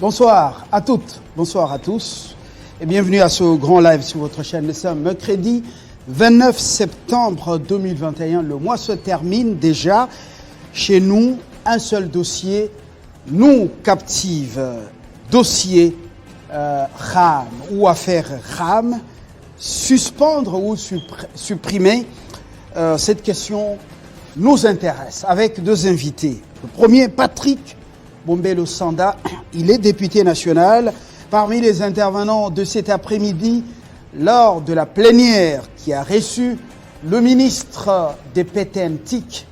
Bonsoir à toutes, bonsoir à tous et bienvenue à ce grand live sur votre chaîne. Nous sommes mercredi 29 septembre 2021. Le mois se termine déjà. Chez nous, un seul dossier nous captive. Dossier RAM ou affaire RAM. Suspendre ou supprimer, cette question nous intéresse avec deux invités. Le premier, Patrick Bombello Sanda, il est député national. Parmi les intervenants de cet après-midi, lors de la plénière qui a reçu le ministre des PTNTIC,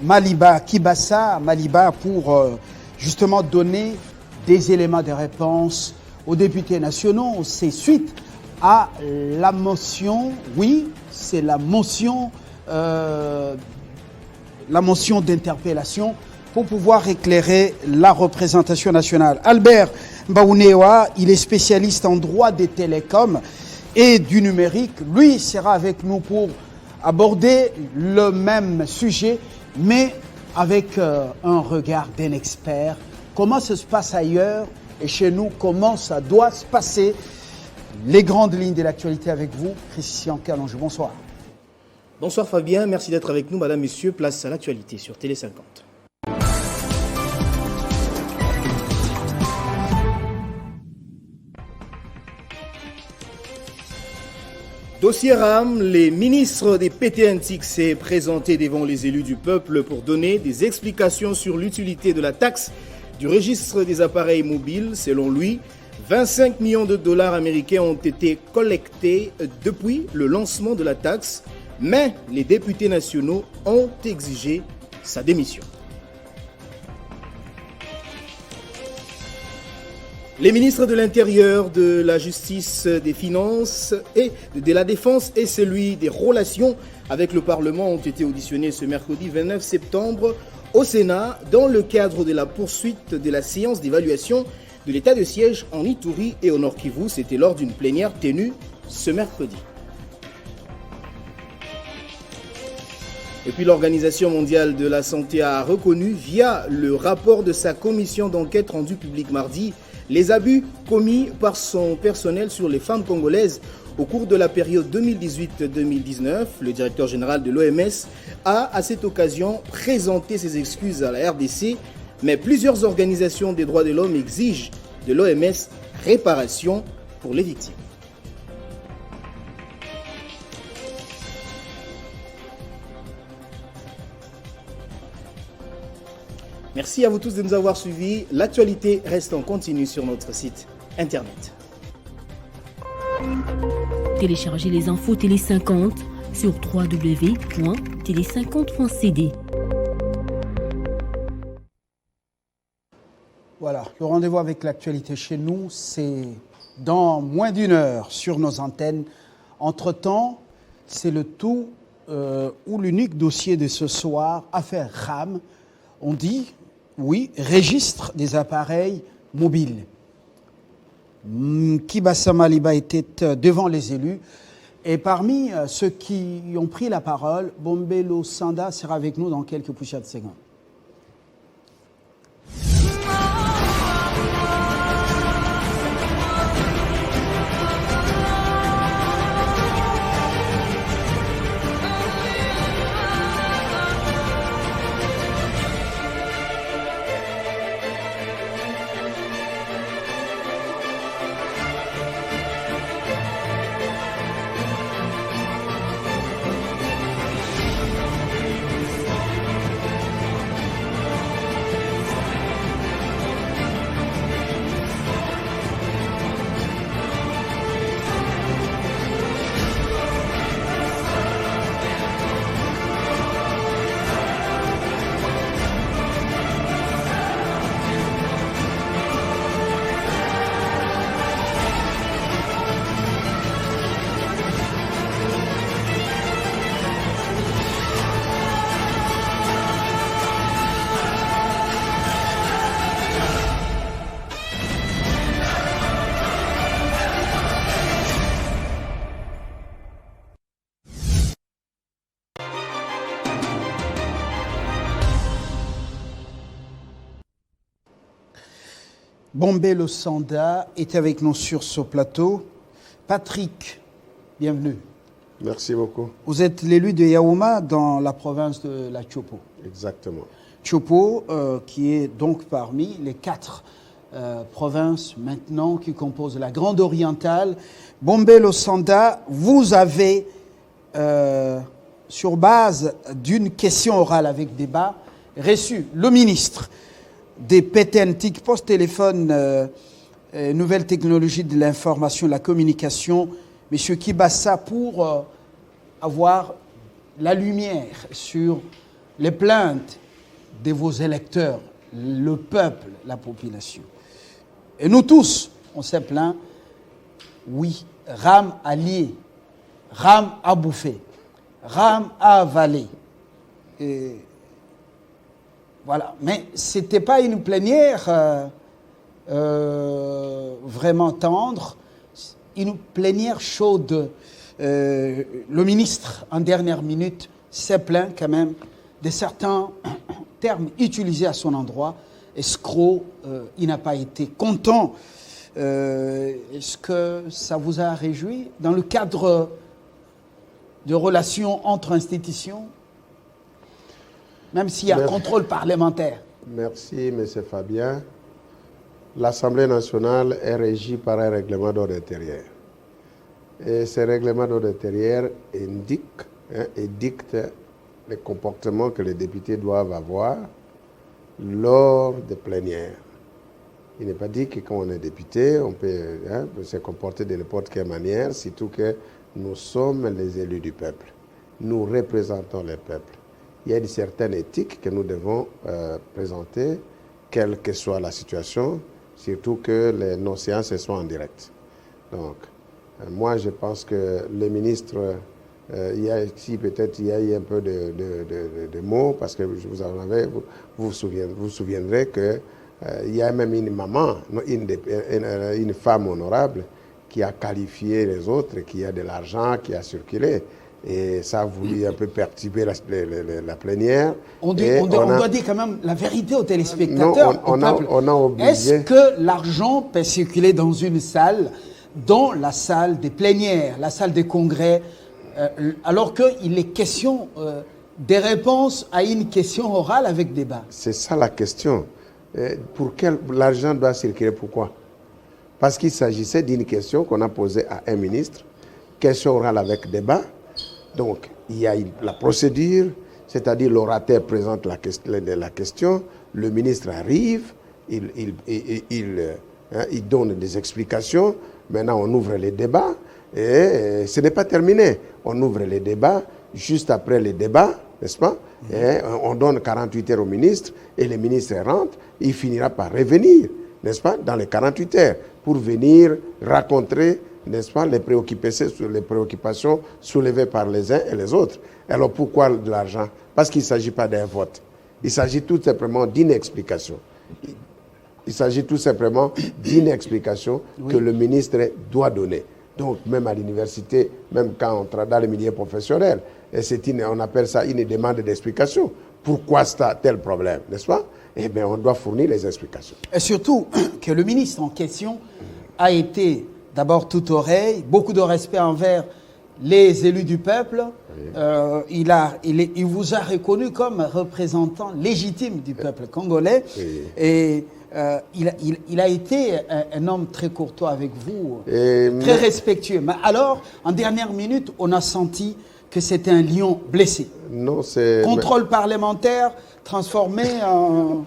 Maliba Kibassa, pour justement donner des éléments de réponse aux députés nationaux. C'est suite à la motion, oui, c'est la motion d'interpellation pour pouvoir éclairer la représentation nationale. Albert Mbaounewa, il est spécialiste en droit des télécoms et du numérique. Lui sera avec nous pour aborder le même sujet, mais avec un regard d'un expert. Comment ça se passe ailleurs et chez nous, comment ça doit se passer? Les grandes lignes de l'actualité avec vous, Christian Kalonge. Bonsoir. Bonsoir Fabien, merci d'être avec nous. Madame, Messieurs, place à l'actualité sur Télé 50. Dossier RAM, les ministres des PTNTIC s'est présenté devant les élus du peuple pour donner des explications sur l'utilité de la taxe du registre des appareils mobiles. Selon lui, 25 millions de dollars américains ont été collectés depuis le lancement de la taxe, mais les députés nationaux ont exigé sa démission. Les ministres de l'Intérieur, de la Justice, des Finances et de la Défense et celui des Relations avec le Parlement ont été auditionnés ce mercredi 29 septembre au Sénat dans le cadre de la poursuite de la séance d'évaluation de l'état de siège en Ituri et au Nord Kivu. C'était lors d'une plénière tenue ce mercredi. Et puis l'Organisation mondiale de la santé a reconnu via le rapport de sa commission d'enquête rendue publique mardi les abus commis par son personnel sur les femmes congolaises au cours de la période 2018-2019. Le directeur général de l'OMS a à cette occasion présenté ses excuses à la RDC, mais plusieurs organisations des droits de l'homme exigent de l'OMS réparation pour les victimes. Merci à vous tous de nous avoir suivis. L'actualité reste en continu sur notre site internet. Téléchargez les infos Télé 50 sur www.tele50.cd. Voilà, le rendez-vous avec l'actualité chez nous, c'est dans moins d'une heure sur nos antennes. Entre-temps, c'est le tout ou l'unique dossier de ce soir, affaire RAM. On dit, oui, registre des appareils mobiles. Kibassa Maliba était devant les élus. Et parmi ceux qui ont pris la parole, Bombello Sanda sera avec nous dans quelques poussières de secondes. Bombé Losanda est avec nous sur ce plateau. Patrick, bienvenue. Merci beaucoup. Vous êtes l'élu de Yaouma dans la province de la Tchopo. Exactement. Tchopo, qui est donc parmi les 4 provinces maintenant qui composent la Grande Orientale. Bombé Losanda, vous avez, sur base d'une question orale avec débat, reçu le ministre des PTNTIC, poste téléphone, nouvelles technologies de l'information et la communication, M. Kibassa, pour avoir la lumière sur les plaintes de vos électeurs, le peuple, la population. Et nous tous, on s'est plaint, oui, rame à lier, rame à bouffer, rame à avaler. Et voilà, mais ce n'était pas une plénière vraiment tendre, une plénière chaude. Le ministre, en dernière minute, s'est plaint quand même de certains termes utilisés à son endroit. Escroc, il n'a pas été content. Est-ce que ça vous a réjoui dans le cadre de relations entre institutions, même s'il y a contrôle parlementaire? Merci, M. Fabien. L'Assemblée nationale est régie par un règlement d'ordre intérieur. Et ce règlement d'ordre intérieur dicte les comportements que les députés doivent avoir lors des plénières. Il n'est pas dit que quand on est député, on peut se comporter de n'importe quelle manière, surtout que nous sommes les élus du peuple. Nous représentons le peuple. Il y a une certaine éthique que nous devons présenter, quelle que soit la situation, surtout que nos séances sont en direct. Donc, moi, je pense que les ministres, il y a ici peut-être il y a eu un peu de mots, parce que vous vous souviendrez que il y a même une maman, une femme honorable, qui a qualifié les autres, qui a de l'argent, qui a circulé. Et ça a voulu un peu perturber la plénière. On doit dire quand même la vérité aux téléspectateurs, au peuple. On a obligé. Est-ce que l'argent peut circuler dans une salle, dans la salle des plénières, la salle des congrès, alors qu'il est question des réponses à une question orale avec débat? C'est ça la question. L'argent doit circuler, pourquoi? Parce qu'il s'agissait d'une question qu'on a posée à un ministre, question orale avec débat. Donc, il y a la procédure, c'est-à-dire l'orateur présente la question, le ministre arrive, il donne des explications, maintenant on ouvre les débats, et ce n'est pas terminé. On ouvre les débats, juste après les débats, n'est-ce pas? Et on donne 48 heures au ministre, et le ministre rentre, il finira par revenir, n'est-ce pas, dans les 48 heures, pour venir raconter, n'est-ce pas, les préoccupations soulevées par les uns et les autres. Alors pourquoi de l'argent? Parce qu'il ne s'agit pas d'un vote. Il s'agit tout simplement d'une explication. Il s'agit tout simplement d'une explication que le ministre doit donner. Donc même à l'université, même quand on travaille dans les milieux professionnels, on appelle ça une demande d'explication. Pourquoi tel problème, n'est-ce pas? Eh bien, on doit fournir les explications. Et surtout que le ministre en question a été d'abord toute oreille, beaucoup de respect envers les élus du peuple. Oui. Il vous a reconnu comme représentant légitime du peuple congolais. Oui. Et il a été un homme très courtois avec vous, très respectueux. Mais alors, en dernière minute, on a senti que c'était un lion blessé. Non, c'est... Contrôle parlementaire transformé en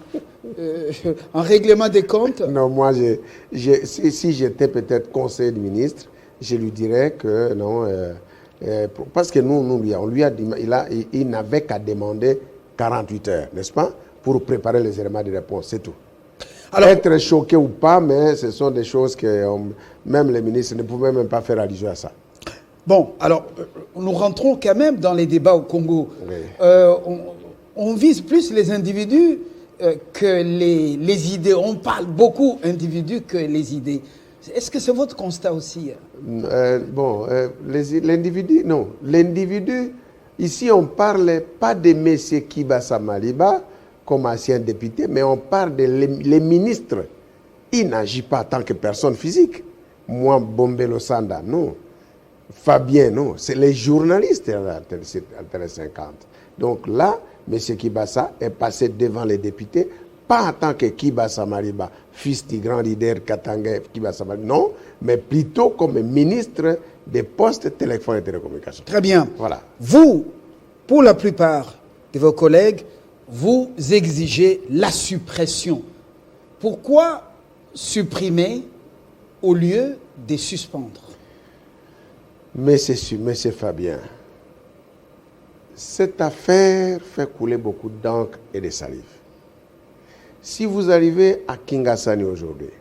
règlement des comptes. Non, moi, si j'étais peut-être conseiller du ministre, je lui dirais que non, parce que on lui a dit, il n'avait qu'à demander 48 heures, n'est-ce pas, pour préparer les éléments de réponse, c'est tout. Alors, être choqué ou pas, mais ce sont des choses que même les ministres ne pouvaient même pas faire allusion à ça. Bon, alors, nous rentrons quand même dans les débats au Congo. Oui. On vise plus les individus que les idées. On parle beaucoup individus que les idées. Est-ce que c'est votre constat aussi? L'individu, non. L'individu, ici, on ne parle pas de M. Kibassa Maliba comme ancien député, mais on parle des ministres il n'agit pas en tant que personne physique. Moi, Bombelo Sanda, non. Fabien, non. C'est les journalistes à Télé 50. Donc là, M. Kibassa est passé devant les députés, pas en tant que Kibassa Mariba, fils du grand leader Katanga Kibassa Mariba, non, mais plutôt comme ministre des postes, téléphone et télécommunications. Très bien. Voilà. Vous, pour la plupart de vos collègues, vous exigez la suppression. Pourquoi supprimer au lieu de suspendre? Monsieur Fabien, cette affaire fait couler beaucoup d'encre et de salive. Si vous arrivez à Kingasani aujourd'hui,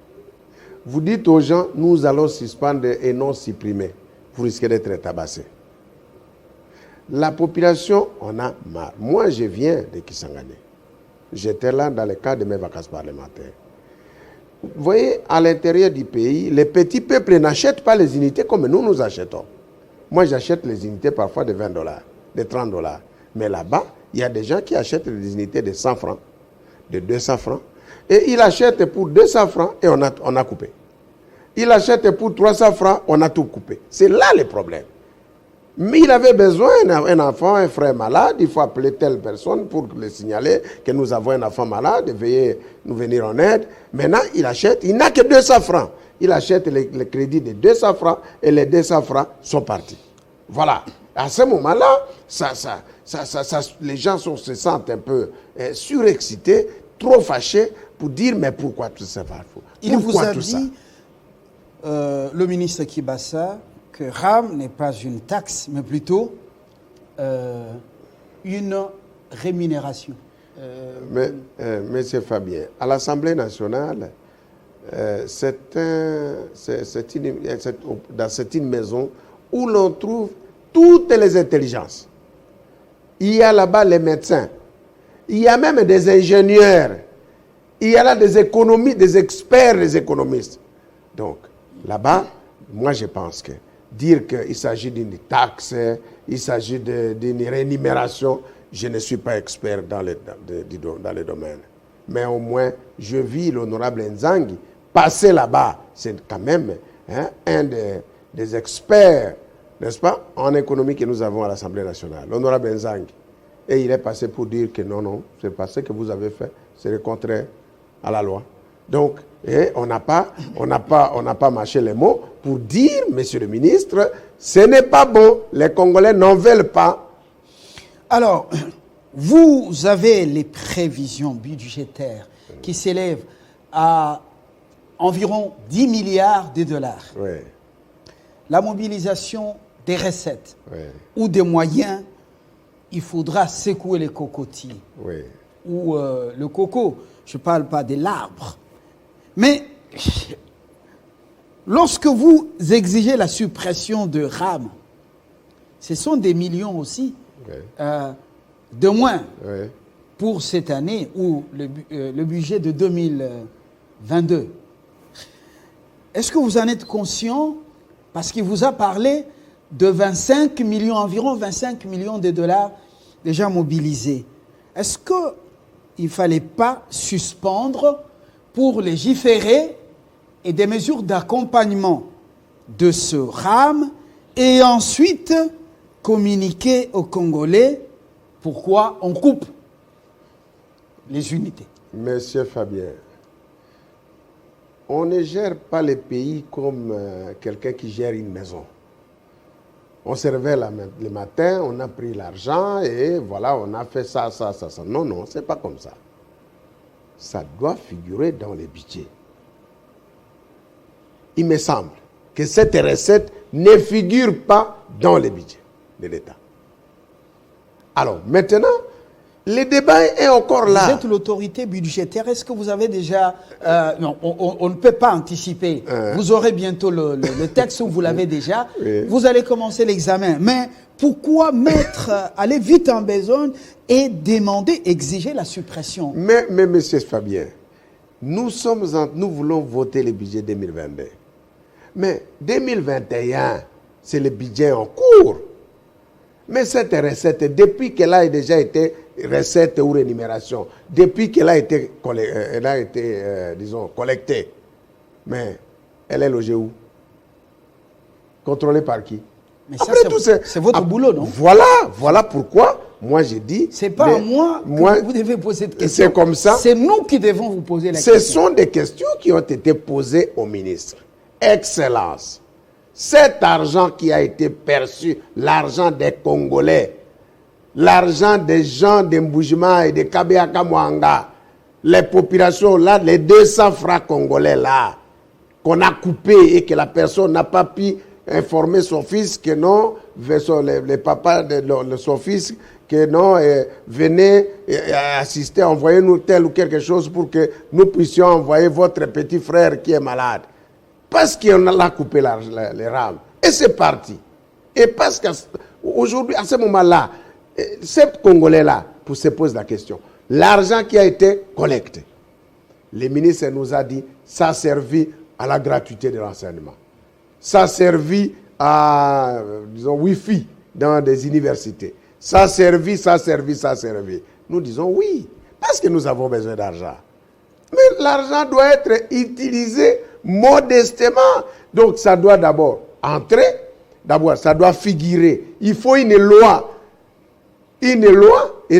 vous dites aux gens, nous allons suspendre et non supprimer, vous risquez d'être tabassé. La population en a marre. Moi, je viens de Kisangani. J'étais là dans le cadre de mes vacances parlementaires. Vous voyez, à l'intérieur du pays, les petits peuples n'achètent pas les unités comme nous achetons. Moi, j'achète les unités parfois de $20, de $30. Mais là-bas, il y a des gens qui achètent les unités de 100 francs, de 200 francs. Et ils achètent pour 200 francs et on a coupé. Il achète pour 300 francs, on a tout coupé. C'est là le problème. Mais il avait besoin d'un enfant, un frère malade, il faut appeler telle personne pour le signaler que nous avons un enfant malade, veuillez nous venir en aide. Maintenant, il achète, il n'a que 200 francs. Il achète le crédit de 200 francs et les 200 francs sont partis. Voilà. À ce moment-là, les gens se sentent un peu surexcités, trop fâchés pour dire mais pourquoi tout ça va? Il vous a dit, le ministre Kibassa, que RAM n'est pas une taxe, mais plutôt une rémunération. Monsieur Fabien, à l'Assemblée nationale, c'est une maison où l'on trouve toutes les intelligences. Il y a là-bas les médecins, il y a même des ingénieurs, il y a là des économistes, des experts, des économistes. Donc, là-bas, moi je pense que dire qu'il s'agit d'une taxe, il s'agit d'une rémunération, je ne suis pas expert dans le domaine. Mais au moins, je vis l'honorable Nzangi passer là-bas. C'est quand même un des experts, n'est-ce pas, en économie que nous avons à l'Assemblée nationale, l'honorable Nzangi. Et il est passé pour dire que non, c'est pas ce que vous avez fait, c'est le contraire à la loi. Donc, on n'a pas mâché les mots pour dire, monsieur le ministre, ce n'est pas bon, les Congolais n'en veulent pas. Alors, vous avez les prévisions budgétaires qui s'élèvent à environ 10 milliards de dollars. Oui. La mobilisation des recettes ou des moyens, il faudra secouer les cocotiers. Oui. Ou le coco, je ne parle pas de l'arbre. Mais lorsque vous exigez la suppression de RAM, ce sont des millions aussi de moins pour cette année ou le budget de 2022. Est-ce que vous en êtes conscient? Parce qu'il vous a parlé de 25 millions, environ 25 millions de dollars déjà mobilisés. Est-ce qu'il ne fallait pas suspendre pour légiférer et des mesures d'accompagnement de ce RAM et ensuite communiquer aux Congolais pourquoi on coupe les unités? Monsieur Fabien, on ne gère pas les pays comme quelqu'un qui gère une maison. On se réveille le matin, on a pris l'argent et voilà, on a fait ça. Non, c'est pas comme ça. Ça doit figurer dans les budgets. Il me semble que cette recette ne figure pas dans les budgets de l'État. Alors, maintenant, le débat est encore là. Vous êtes l'autorité budgétaire. Est-ce que vous avez déjà... non, on ne peut pas anticiper. Vous aurez bientôt le texte ou vous l'avez déjà. Oui. Vous allez commencer l'examen. Mais pourquoi aller vite en besogne et demander, exiger la suppression? Mais monsieur Fabien, nous voulons voter le budget 2022. Mais 2021, c'est le budget en cours. Mais cette recette, depuis qu'elle a déjà été recette ou rémunération, depuis qu'elle a été, collectée, Mais elle est logée où? Contrôlée par qui? Mais ça, c'est votre boulot, non? Voilà pourquoi moi j'ai dit... C'est pas à moi que vous devez poser cette question. C'est comme ça. C'est nous qui devons vous poser la question. Ce sont des questions qui ont été posées au ministre. Excellence, cet argent qui a été perçu, l'argent des Congolais, l'argent des gens d'Emboujima et de Kabeaka Mwanga, les populations là, les 200 francs congolais là, qu'on a coupé et que la personne n'a pas pu informer son fils que non, les papas de son fils, que non, venez assister, envoyez-nous tel ou quelque chose pour que nous puissions envoyer votre petit frère qui est malade. Parce qu'on a coupé les rames. Et c'est parti. Et parce qu'aujourd'hui, à ce moment-là, ces Congolais-là, pour se poser la question, l'argent qui a été collecté, le ministre nous a dit, ça a servi à la gratuité de l'enseignement. Ça a servi à, disons, Wi-Fi dans des universités. Ça a servi. Nous disons oui, parce que nous avons besoin d'argent. Mais l'argent doit être utilisé modestement. Donc ça doit d'abord entrer, ça doit figurer. Il faut une loi. Et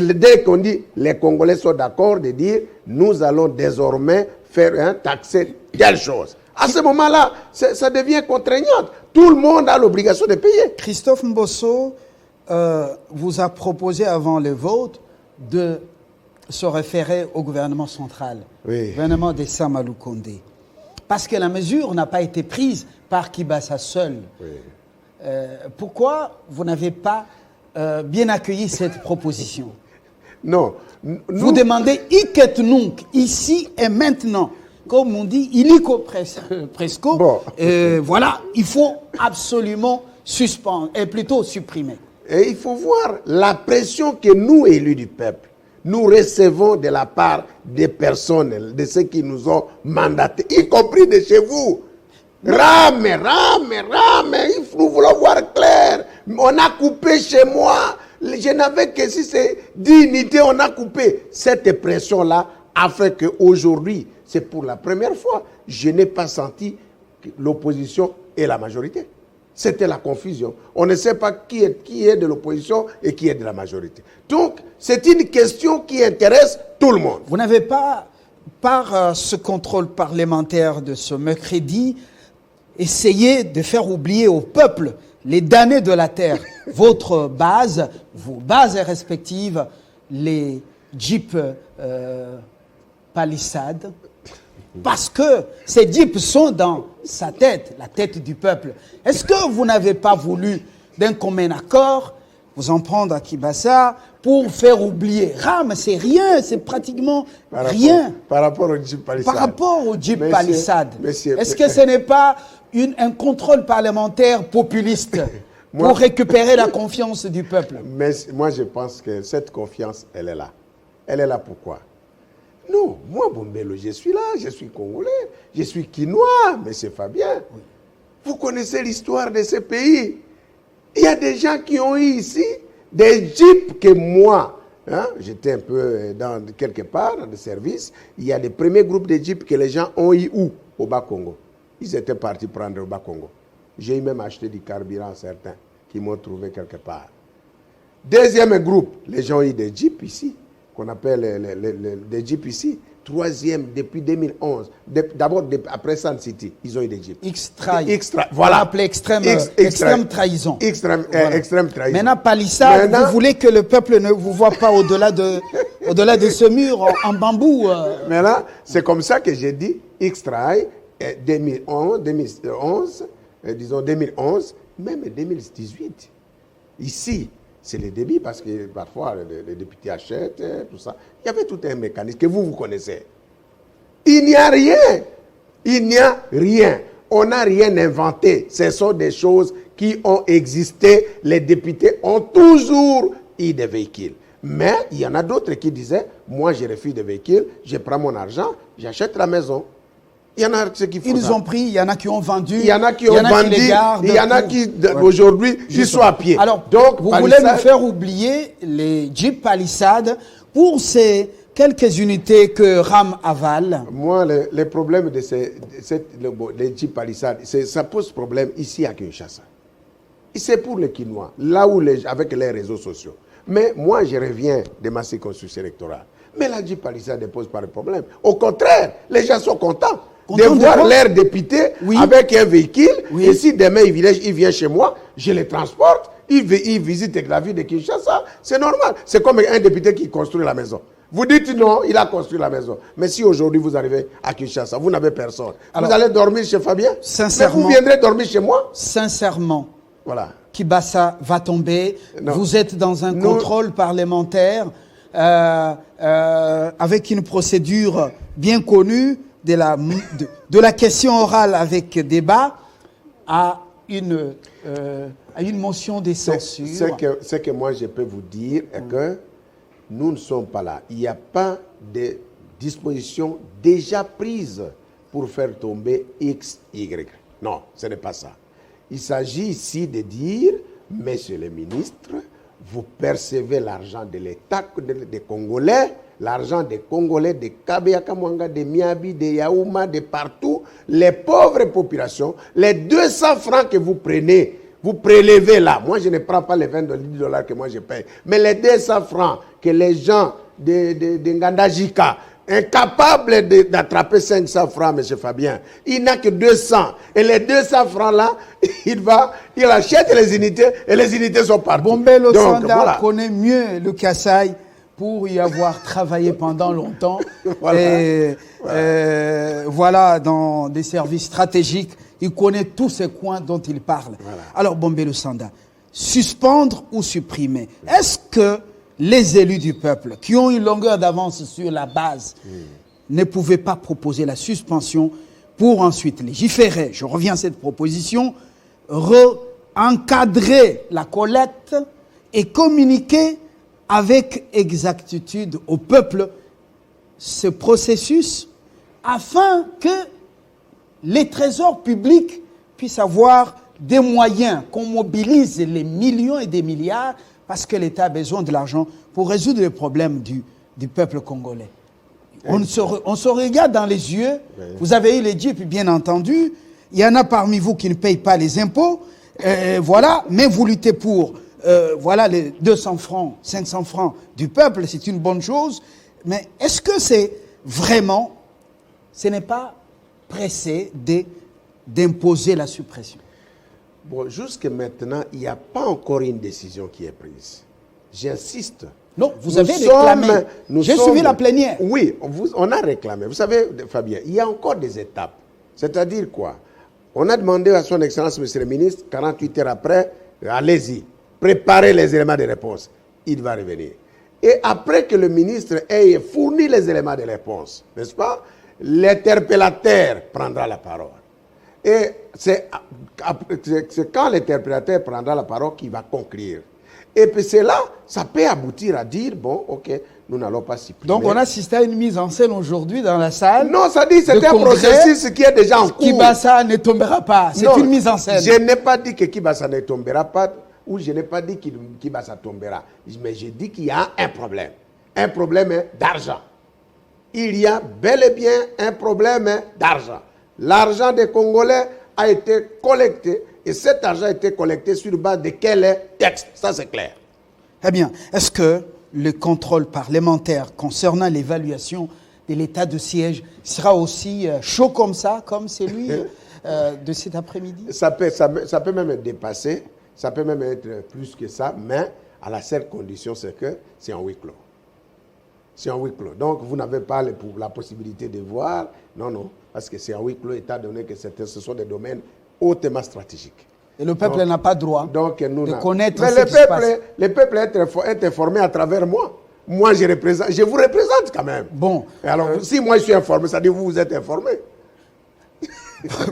dès qu'on dit, les Congolais sont d'accord de dire, nous allons désormais faire taxer telle chose. À ce moment-là, ça devient contraignant. Tout le monde a l'obligation de payer. Christophe Mbosso vous a proposé avant le vote de se référer au gouvernement central, oui. Gouvernement de Samalou Kondé. Parce que la mesure n'a pas été prise par Kibasa seul. Oui. Pourquoi vous n'avez pas bien accueilli cette proposition? Non. Vous demandez Iket Nunk, ici et maintenant. Comme on dit, illico presco. Bon. Voilà, il faut absolument suspendre, et plutôt supprimer. Et il faut voir la pression que nous, élus du peuple, nous recevons de la part des personnes, de ceux qui nous ont mandatés, y compris de chez vous. Rame, nous voulons voir clair. On a coupé chez moi. Je n'avais que si c'est dignité, on a coupé. Cette pression-là a fait qu'aujourd'hui, c'est pour la première fois, je n'ai pas senti l'opposition et la majorité. C'était la confusion. On ne sait pas qui est de l'opposition et qui est de la majorité. Donc, c'est une question qui intéresse tout le monde. Vous n'avez pas, par ce contrôle parlementaire de ce mercredi, essayé de faire oublier au peuple les damnés de la terre, vos bases respectives, les jeeps palissades, parce que ces jeeps sont dans sa tête, la tête du peuple. Est-ce que vous n'avez pas voulu, d'un commun accord, vous en prendre à Kibasa pour faire oublier? Ram, c'est rien, c'est pratiquement rien. Par rapport au jeep palissade. Par rapport au jeep palissade. Monsieur, est-ce que ce n'est pas un contrôle parlementaire populiste pour récupérer la confiance du peuple? Mais moi, je pense que cette confiance, elle est là. Elle est là pourquoi? Non, moi, Bombello, je suis là, je suis Congolais, je suis Quinois, M. Fabien. Oui. Vous connaissez l'histoire de ce pays. Il y a des gens qui ont eu ici des jeeps que moi, j'étais un peu dans quelque part, dans le service, il y a des premiers groupes de jeeps que les gens ont eu où? Au Bas-Congo. Ils étaient partis prendre au Bas-Congo. J'ai même acheté du carburant certains qui m'ont trouvé quelque part. Deuxième groupe, les gens ont eu des jeeps ici, qu'on appelle des jeeps ici. Troisième, depuis 2011. D'abord, après Sun City, ils ont eu des jeeps. Voilà. On appelait extrême trahison. Extrême trahison. Maintenant, palissade, vous voulez que le peuple ne vous voit pas au-delà de ce mur en bambou. Maintenant, c'est comme ça que j'ai dit X-Trail 2011, même 2018. Ici, c'est le débit parce que parfois les députés achètent, tout ça. Il y avait tout un mécanisme que vous connaissez. Il n'y a rien. On n'a rien inventé. Ce sont des choses qui ont existé. Les députés ont toujours eu des véhicules. Mais il y en a d'autres qui disaient, moi je refuse des véhicules, je prends mon argent, j'achète la maison. Il y en a ceux qui font Ils ont pris, il y en a qui ont vendu. Il y en a qui ont vendu, il y en a qui, aujourd'hui, ils sont à pied. Alors, donc, vous voulez nous faire oublier les Jeep Palissades pour ces quelques unités que RAM avale. Moi, les problèmes de les Jeep Palisade, ça pose problème ici à Kinshasa. Et c'est pour les Kinois, là où avec les réseaux sociaux. Mais moi, je reviens de ma circonscription électorale. Mais la Jeep Palisade ne pose pas de problème. Au contraire, les gens sont contents de voir leurs députés avec un véhicule. Et si demain il vient chez moi, je les transporte, il visite la ville de Kinshasa. C'est normal. C'est comme un député qui construit la maison. Vous dites non, il a construit la maison. Mais si aujourd'hui vous arrivez à Kinshasa, vous n'avez personne. Alors, vous allez dormir chez Fabien? Sincèrement. Mais vous viendrez dormir chez moi? Sincèrement. Voilà. Kibasa va tomber. Non. Vous êtes dans un contrôle parlementaire avec une procédure bien connue de la question orale avec débat à une motion de censure. Ce que moi je peux vous dire est que nous ne sommes pas là. Il n'y a pas de dispositions déjà prises pour faire tomber X, Y. Non, ce n'est pas ça. Il s'agit ici de dire, messieurs les ministres, vous percevez l'argent de l'État des Congolais, l'argent des Congolais, de Kabea-Kamwanga, de Miabi, de Yaouma, de partout, les pauvres populations, les 200 francs que vous prenez, vous prélevez là. Moi, je ne prends pas les 20 $ que moi je paye, mais les 200 francs que les gens de Ngandajika, incapable d'attraper 500 francs, M. Fabien. Il n'a que 200. Et les 200 francs-là, il achète les unités et les unités sont partout. Bombello Sanda connaît mieux le Kassai pour y avoir travaillé pendant longtemps. Voilà, dans des services stratégiques, il connaît tous ces coins dont il parle. Voilà. Alors, Bombello Sanda, suspendre ou supprimer, est-ce que les élus du peuple, qui ont une longueur d'avance sur la base, ne pouvaient pas proposer la suspension pour ensuite légiférer? Je reviens à cette proposition, encadrer la collecte et communiquer avec exactitude au peuple ce processus afin que les trésors publics puissent avoir des moyens, qu'on mobilise les millions et des milliards parce que l'État a besoin de l'argent pour résoudre les problèmes du peuple congolais. On se regarde dans les yeux. Vous avez eu les Jeeps, bien entendu. Il y en a parmi vous qui ne payent pas les impôts. Voilà, mais vous luttez pour les 200 francs, 500 francs du peuple. C'est une bonne chose. Mais est-ce que c'est vraiment, ce n'est pas pressé d'imposer la suppression? Bon, jusqu'à maintenant, il n'y a pas encore une décision qui est prise. J'insiste. Non, vous avez réclamé. J'ai suivi la plénière. Oui, on a réclamé. Vous savez, Fabien, il y a encore des étapes. C'est-à-dire quoi? On a demandé à son Excellence, Monsieur le Ministre, 48 heures après, allez-y, préparez les éléments de réponse. Il va revenir. Et après que le ministre ait fourni les éléments de réponse, n'est-ce pas, l'interpellateur prendra la parole. Et c'est quand l'interprétateur prendra la parole qu'il va conclure. Et puis c'est là, ça peut aboutir à dire, bon, ok, nous n'allons pas s'y plier. Donc on assiste à une mise en scène aujourd'hui dans la salle. Non, ça dit c'est un processus qui est déjà en cours. Kibasa ne tombera pas, c'est une mise en scène. Je n'ai pas dit que Kibasa ne tombera pas, ou je n'ai pas dit que Kibasa tombera. Mais j'ai dit qu'il y a un problème. Un problème d'argent. Il y a bel et bien un problème d'argent. L'argent des Congolais a été collecté et cet argent a été collecté sur base de quel texte? Ça, c'est clair. Eh bien, est-ce que le contrôle parlementaire concernant l'évaluation de l'état de siège sera aussi chaud comme ça, comme celui de cet après-midi? Ça peut même être dépassé, ça peut même être plus que ça, mais à la seule condition, c'est que c'est en huis clos. C'est en huis clos. Donc, vous n'avez pas la possibilité de voir. Non, parce que c'est en huis clos, étant donné que ce sont des domaines hautement stratégiques. Et le peuple n'a pas droit de connaître mais ce qui se passe. Le peuple est informé à travers moi. Moi, je vous représente quand même. Bon. Alors, si moi je suis informé, ça dit que vous êtes informé.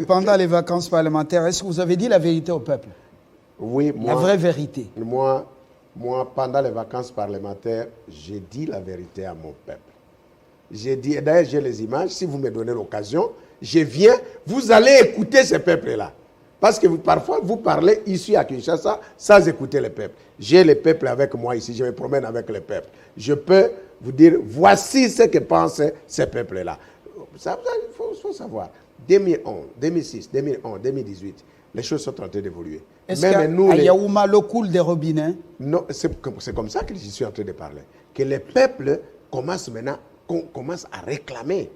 Pendant les vacances parlementaires, est-ce que vous avez dit la vérité au peuple? Oui, moi. La vraie vérité. Moi, pendant les vacances parlementaires, j'ai dit la vérité à mon peuple. J'ai dit, d'ailleurs, j'ai les images, si vous me donnez l'occasion, je viens, vous allez écouter ce peuple-là. Parce que parfois, vous parlez ici à Kinshasa sans écouter le peuple. J'ai le peuple avec moi ici, je me promène avec le peuple. Je peux vous dire, voici ce que pensent ces peuples-là. Il faut savoir. 2011, 2006, 2011, 2018, les choses sont en train d'évoluer. Est-ce qu'à Yaouma, l'eau coule des robinets? Non, c'est comme ça que je suis en train de parler. Que le peuple commence maintenant, commence à réclamer.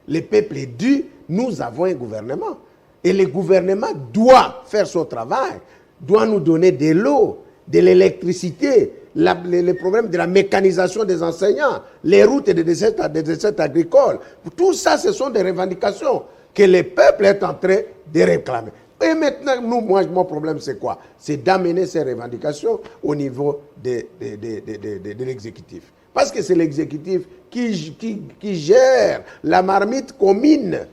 Le peuple est dû, nous avons un gouvernement. Et le gouvernement doit faire son travail, doit nous donner de l'eau, de l'électricité, les problèmes de la mécanisation des enseignants, les routes et des desserts agricoles. Tout ça, ce sont des revendications que le peuple est en train de réclamer. Et maintenant, mon problème, c'est quoi? C'est d'amener ces revendications au niveau de l'exécutif. Parce que c'est l'exécutif qui gère la marmite commune,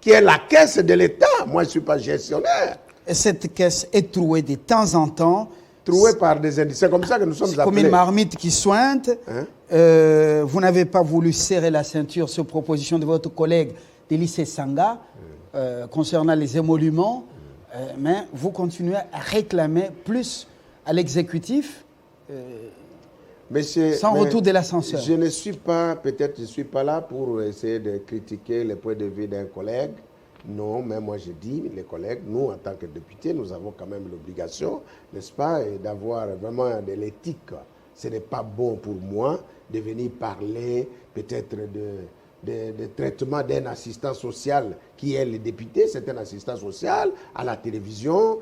qui est la caisse de l'État. Moi, je ne suis pas gestionnaire. Et cette caisse est trouée de temps en temps. Trouée par des indices. C'est comme ça que nous sommes appelés. Comme une marmite qui sointe. Hein? Vous n'avez pas voulu serrer la ceinture sur proposition de votre collègue Délice Sanga concernant les émoluments. Mais vous continuez à réclamer plus à l'exécutif sans retour de l'ascenseur. Je ne suis pas, peut-être je ne suis pas là pour essayer de critiquer le point de vue d'un collègue. Non, mais moi je dis, les collègues, nous en tant que députés, nous avons quand même l'obligation, n'est-ce pas, d'avoir vraiment de l'éthique. Ce n'est pas bon pour moi de venir parler peut-être de traitement d'un assistant social qui est le député, c'est un assistant social à la télévision,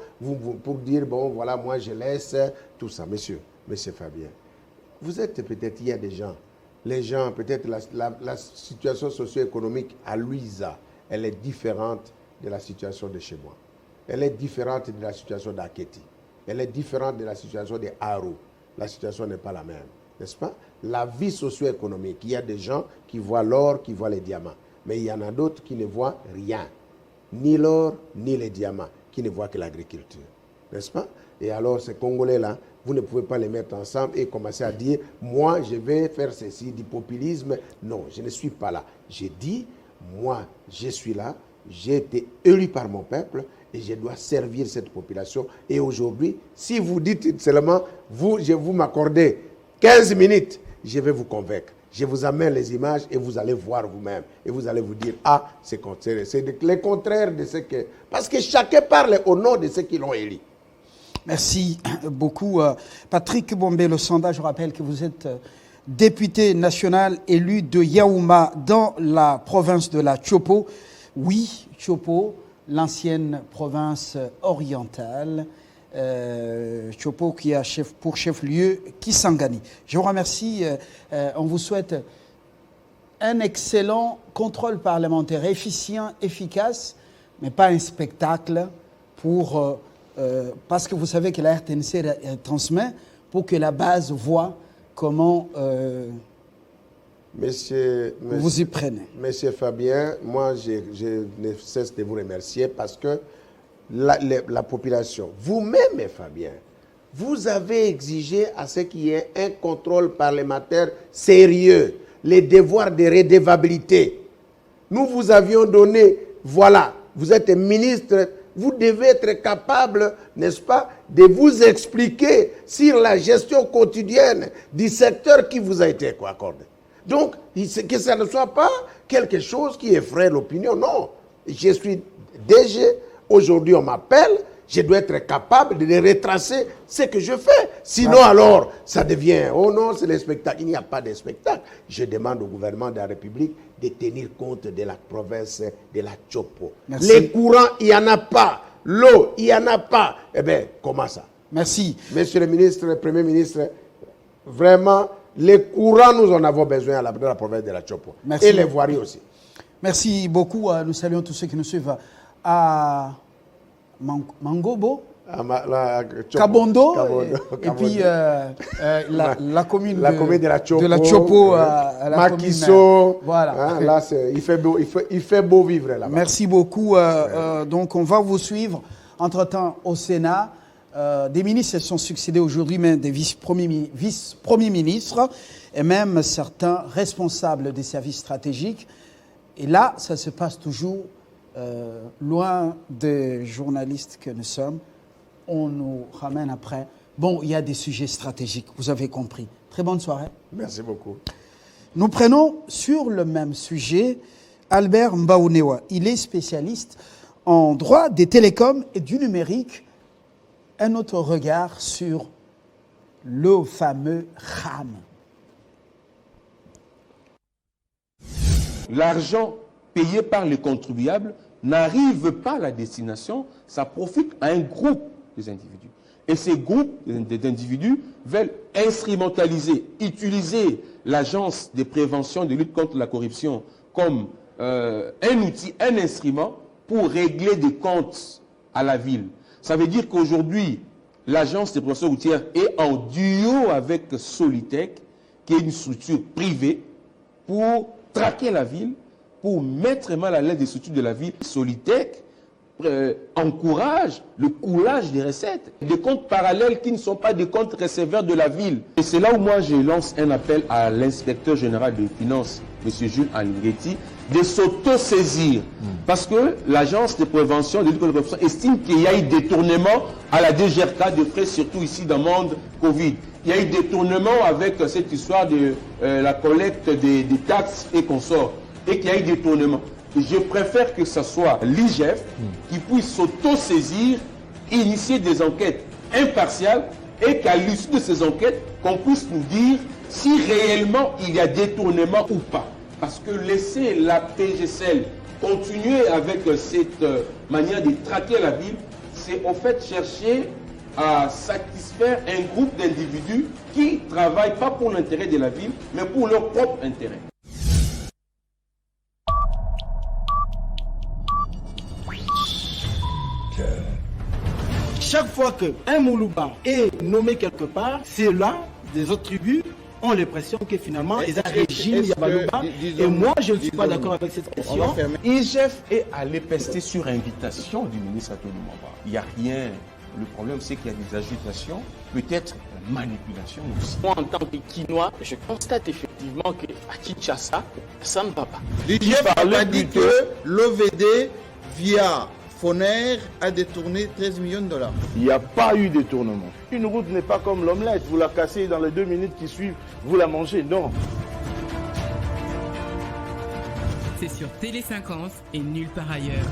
pour dire, bon, voilà, moi je laisse tout ça. Monsieur Fabien, vous êtes peut-être, il y a des gens, les gens, peut-être la situation socio-économique à Louisa, elle est différente de la situation de chez moi. Elle est différente de la situation d'Aketi. Elle est différente de la situation de Haru. La situation n'est pas la même, n'est-ce pas? La vie socio-économique, il y a des gens qui voient l'or, qui voient les diamants. Mais il y en a d'autres qui ne voient rien. Ni l'or, ni les diamants, qui ne voient que l'agriculture. N'est-ce pas? Et alors, ces Congolais-là, vous ne pouvez pas les mettre ensemble et commencer à dire, moi, je vais faire ceci, du populisme. Non, je ne suis pas là. J'ai dit, moi, je suis là, j'ai été élu par mon peuple et je dois servir cette population. Et aujourd'hui, si vous dites seulement, vous m'accordez 15 minutes, je vais vous convaincre. Je vous amène les images et vous allez voir vous-même. Et vous allez vous dire, ah, c'est le contraire de ce que... Parce que chacun parle au nom de ceux qui l'ont élu. Merci beaucoup. Patrick Bombé, le sondage, je rappelle que vous êtes député national élu de Yaouma dans la province de la Tchopo. Oui, Tchopo, l'ancienne province orientale. Tchopo qui a pour chef-lieu Kisangani. Je vous remercie. On vous souhaite un excellent contrôle parlementaire efficient, efficace, mais pas un spectacle parce que vous savez que la RTNC transmet pour que la base voit comment vous y prenez. Monsieur Fabien, moi je ne cesse de vous remercier parce que la population, vous-même Fabien, vous avez exigé à ce qu'il y ait un contrôle parlementaire sérieux, les devoirs de redevabilité. Nous vous avions donné, voilà, vous êtes ministre, vous devez être capable, n'est-ce pas, de vous expliquer sur la gestion quotidienne du secteur qui vous a été accordé. Donc, que ça ne soit pas quelque chose qui effraie l'opinion, non. Je suis DG, aujourd'hui on m'appelle, je dois être capable de retracer ce que je fais. Sinon alors, ça devient, oh non, c'est le spectacle. Il n'y a pas de spectacle. Je demande au gouvernement de la République de tenir compte de la province de la Tchopo. Merci. Les courants, il n'y en a pas. L'eau, il n'y en a pas. Eh bien, comment ça? Merci. Monsieur le ministre, le Premier ministre, vraiment, les courants, nous en avons besoin dans la province de la Tchopo. Merci. Et les voiries aussi. Merci beaucoup. Nous saluons tous ceux qui nous suivent à Mangobo, Kabondo, et puis la commune de la Tchopo, Makiso. Voilà. Hein, là, il fait beau vivre là-bas. Merci beaucoup. Donc, on va vous suivre. Entre-temps, au Sénat, des ministres se sont succédés aujourd'hui, même des vice-premiers ministres, et même certains responsables des services stratégiques. Et là, ça se passe toujours loin des journalistes que nous sommes, on nous ramène après. Bon, il y a des sujets stratégiques, vous avez compris. Très bonne soirée. Merci beaucoup. Nous prenons sur le même sujet Albert Mbaounewa. Il est spécialiste en droit des télécoms et du numérique. Un autre regard sur le fameux RAM. L'argent payé par les contribuables n'arrive pas à la destination, ça profite à un groupe des individus. Et ces groupes d'individus veulent instrumentaliser, utiliser l'agence de prévention de lutte contre la corruption comme un outil, un instrument pour régler des comptes à la ville. Ça veut dire qu'aujourd'hui, l'agence de prévention routière est en duo avec Solitech, qui est une structure privée, pour traquer la ville, pour mettre mal à l'aise des structures de la ville. Solitech encourage le coulage des recettes, des comptes parallèles qui ne sont pas des comptes receveurs de la ville. Et c'est là où moi je lance un appel à l'inspecteur général des finances, M. Jules Alinghetti, de s'auto-saisir. Parce que l'agence de prévention de lutte contre la corruption estime qu'il y a eu détournement à la DGRK de frais, surtout ici dans le monde Covid. Il y a eu détournement avec cette histoire de la collecte des taxes et consorts. Et qu'il y a eu détournement. Je préfère que ce soit l'IGF qui puisse s'auto-saisir, initier des enquêtes impartiales et qu'à l'issue de ces enquêtes, qu'on puisse nous dire si réellement il y a détournement ou pas. Parce que laisser la PGCL continuer avec cette manière de traquer la ville, c'est au fait chercher à satisfaire un groupe d'individus qui ne travaillent pas pour l'intérêt de la ville, mais pour leur propre intérêt. Chaque fois qu'un Moulouba est nommé quelque part, c'est là, des autres tribus ont l'impression que finalement, ils ont un régime Yabalouba. Et moi, je ne suis pas d'accord avec cette question. IGF est allé pester sur invitation du ministre Atounou Mamba. Il n'y a rien. Le problème, c'est qu'il y a des agitations, peut-être manipulation aussi. Moi, en tant que Quinois, je constate effectivement qu'à Kinshasa, ça ne va pas. L'IGF a dit que l'OVD, via Foner, a détourné 13 millions de dollars. Il n'y a pas eu de détournement. Une route n'est pas comme l'omelette. Vous la cassez dans les 2 minutes qui suivent, vous la mangez. Non. C'est sur Télé 50 et nulle part ailleurs.